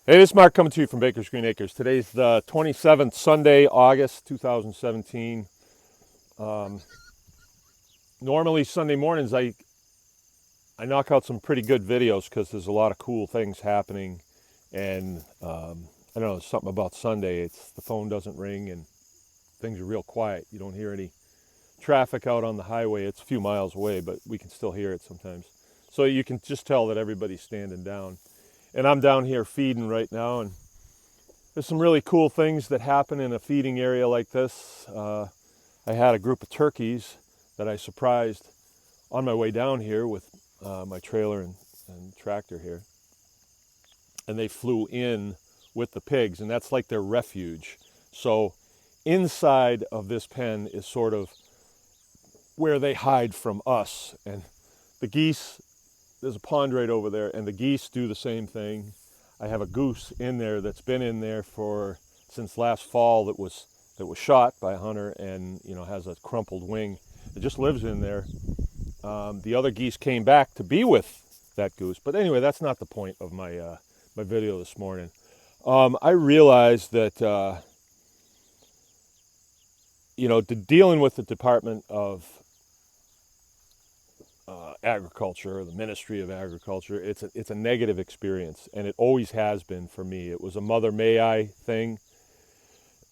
Hey, this is Mark coming to you from Baker's Green Acres. Today's the 27th Sunday, August 2017. Normally Sunday mornings I knock out some pretty good videos because there's a lot of cool things happening, and I don't know, there's something about Sunday. It's the phone doesn't ring and things are real quiet. You don't hear any traffic out on the highway. It's a few miles away, but we can still hear it sometimes. So you can just tell that everybody's standing down. And I'm down here feeding right now, and there's some really cool things that happen in a feeding area like this. I had a group of turkeys that I surprised on my way down here with my trailer and tractor here. And they flew in with the pigs, and that's like their refuge. So inside of this pen is sort of where they hide from us. And the geese, there's a pond right over there, and the geese do the same thing. I have a goose in there that's been in there since last fall that was shot by a hunter, and has a crumpled wing. It just lives in there. The other geese came back to be with that goose, but anyway, that's not the point of my my video this morning. I realized that dealing with the Department of Agriculture, or the Ministry of Agriculture, it's a negative experience, and it always has been for me. It was a Mother May I thing.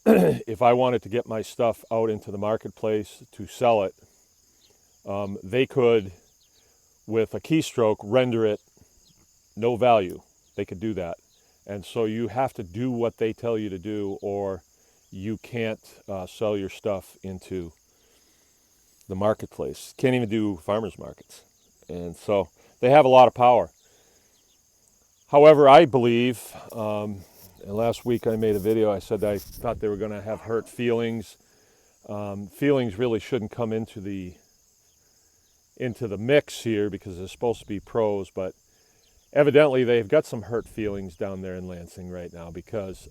If I wanted to get my stuff out into the marketplace to sell it, they could, with a keystroke, render it no value. They could do that. And so you have to do what they tell you to do, or you can't sell your stuff into the marketplace. Can't even do farmers markets. And so they have a lot of power. However, I believe, and last week I made a video, I said I thought they were going to have hurt feelings. Feelings really shouldn't come into the mix here because they're supposed to be pros, but evidently they've got some hurt feelings down there in Lansing right now because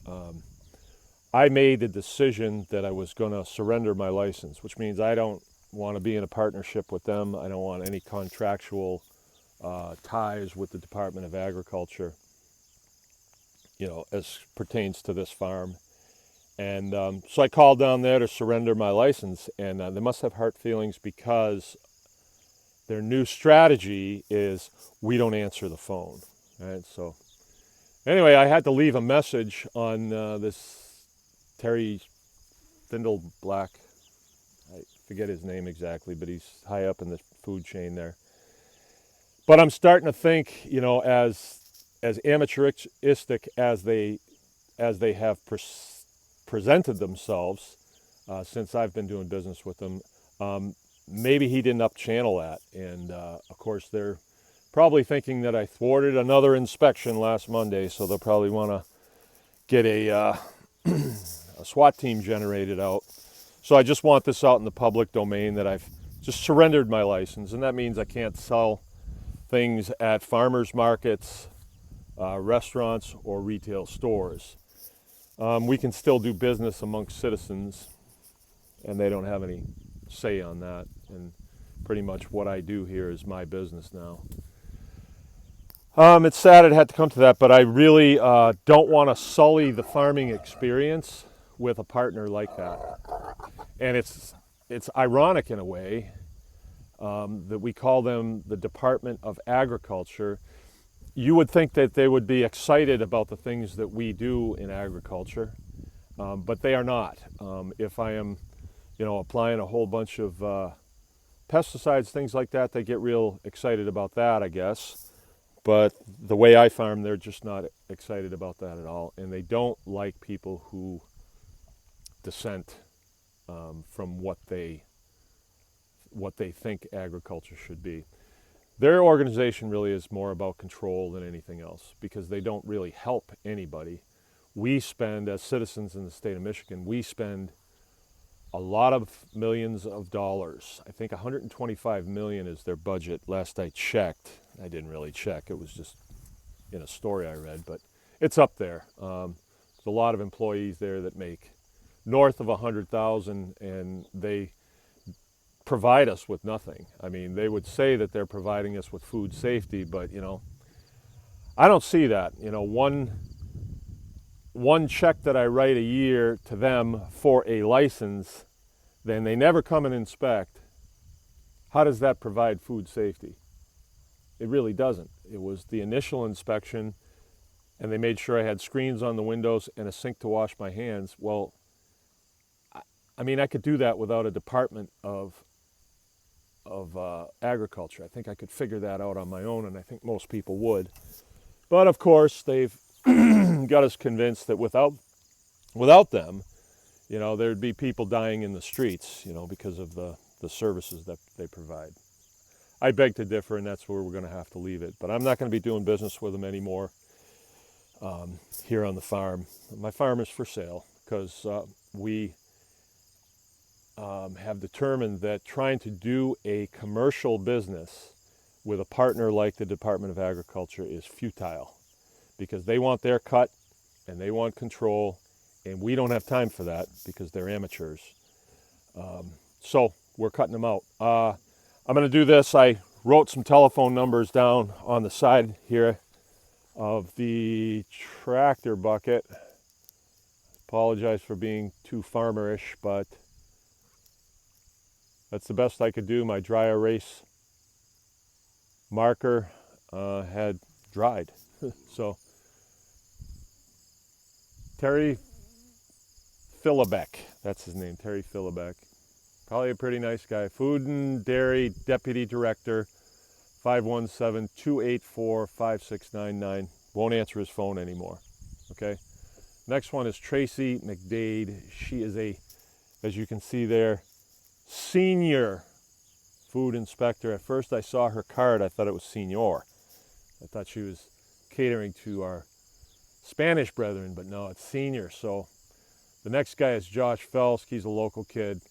I made the decision that I was going to surrender my license, which means I don't want to be in a partnership with them. I don't want any contractual ties with the Department of Agriculture, as pertains to this farm. And so I called down there to surrender my license, and they must have hurt feelings because their new strategy is we don't answer the phone. Right? So anyway, I had to leave a message on this Terry Thindleblack. I forget his name exactly, but he's high up in the food chain there. But I'm starting to think, as amateuristic as they have presented themselves since I've been doing business with them, maybe he didn't up-channel that. And of course, they're probably thinking that I thwarted another inspection last Monday, so they'll probably want to get a SWAT team generated out. So I just want this out in the public domain that I've just surrendered my license, and that means I can't sell things at farmers markets, restaurants, or retail stores. We can still do business amongst citizens, and they don't have any say on that. And pretty much what I do here is my business now. It's sad it had to come to that, but I really don't want to sully the farming experience with a partner like that. And it's ironic in a way that we call them the Department of Agriculture. You would think that they would be excited about the things that we do in agriculture, but they are not. If I am, applying a whole bunch of pesticides, things like that, they get real excited about that, I guess. But the way I farm, they're just not excited about that at all. And they don't like people who dissent from what they think agriculture should be. Their organization really is more about control than anything else because they don't really help anybody. We spend, as citizens in the state of Michigan, we spend a lot of millions of dollars. I think 125 million is their budget last I checked. I didn't really check. It was just in a story I read, but it's up there. There's a lot of employees there that make north of 100,000, and they provide us with nothing. I mean, they would say that they're providing us with food safety, but I don't see that. One one check that I write a year to them for a license, then they never come and inspect, how does that provide food safety? It really doesn't. It was the initial inspection, and they made sure I had screens on the windows and a sink to wash my hands. Well, I mean, I could do that without a department of agriculture. I think I could figure that out on my own, and I think most people would. But of course, they've got us convinced that without them, you know, there'd be people dying in the streets, you know, because of the services that they provide. I beg to differ, and that's where we're going to have to leave it. But I'm not going to be doing business with them anymore here on the farm. My farm is for sale because we have determined that trying to do a commercial business with a partner like the Department of Agriculture is futile, because they want their cut and they want control, and we don't have time for that because they're amateurs. So we're cutting them out. I'm going to do this. I wrote some telephone numbers down on the side here of the tractor bucket. Apologize for being too farmerish, but that's the best I could do. My dry erase marker had dried. So Terry Philibeck, that's his name, Terry Philibeck. Probably a pretty nice guy. Food and Dairy Deputy Director, 517-284-5699. Won't answer his phone anymore. Okay. Next one is Tracy McDade. She is a, as you can see there, senior food inspector. At first I saw her card, I thought it was senior. I thought she was catering to our Spanish brethren, but no, it's senior. So the next guy is Josh Felsk. He's a local kid.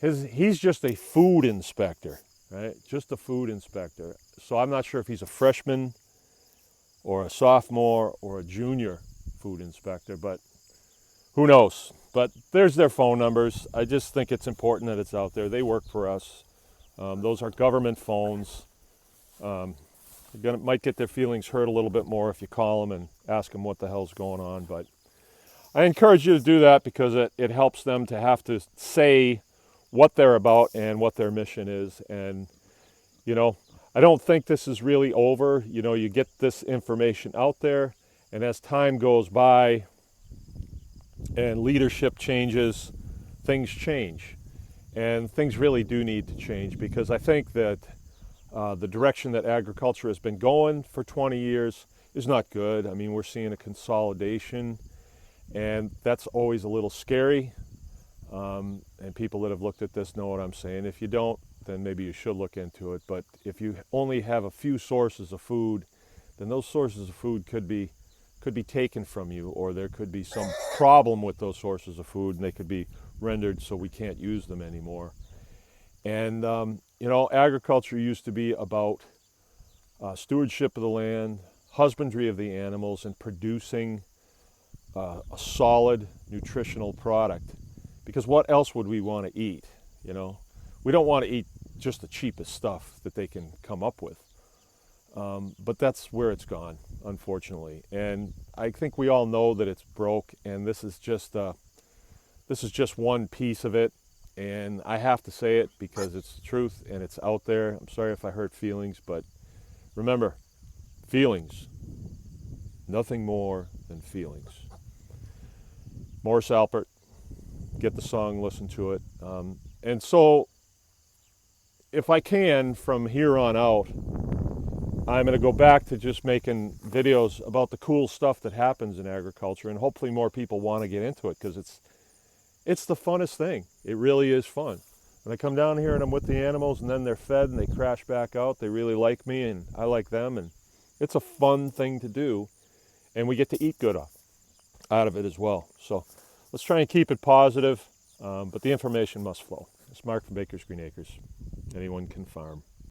He's just a food inspector, right? Just a food inspector. So I'm not sure if he's a freshman or a sophomore or a junior food inspector, but who knows? But there's their phone numbers. I just think it's important that it's out there. They work for us. Those are government phones. Might get their feelings hurt a little bit more if you call them and ask them what the hell's going on. But I encourage you to do that because it helps them to have to say what they're about and what their mission is. And, you know, I don't think this is really over. You know, you get this information out there, and as time goes by and leadership changes, things change. And things really do need to change, because I think that the direction that agriculture has been going for 20 years is not good. I mean, we're seeing a consolidation, and that's always a little scary. And people that have looked at this know what I'm saying. If you don't, then maybe you should look into it. But if you only have a few sources of food, then those sources of food could be taken from you, or there could be some problem with those sources of food, and they could be rendered so we can't use them anymore. And you know, agriculture used to be about stewardship of the land, husbandry of the animals, and producing a solid nutritional product. Because what else would we want to eat? You know, we don't want to eat just the cheapest stuff that they can come up with. But that's where it's gone, unfortunately. And I think we all know that it's broke, and this is just one piece of it. And I have to say it because it's the truth and it's out there. I'm sorry if I hurt feelings, but remember, feelings, nothing more than feelings. Morris Alpert, get the song, listen to it. And so, if I can, from here on out, I'm going to go back to just making videos about the cool stuff that happens in agriculture, and hopefully more people want to get into it, because it's the funnest thing. It really is fun. When I come down here and I'm with the animals, and then they're fed and they crash back out, they really like me and I like them, and it's a fun thing to do, and we get to eat good out of it as well. So let's try and keep it positive, but the information must flow. It's Mark from Baker's Green Acres. Anyone can farm.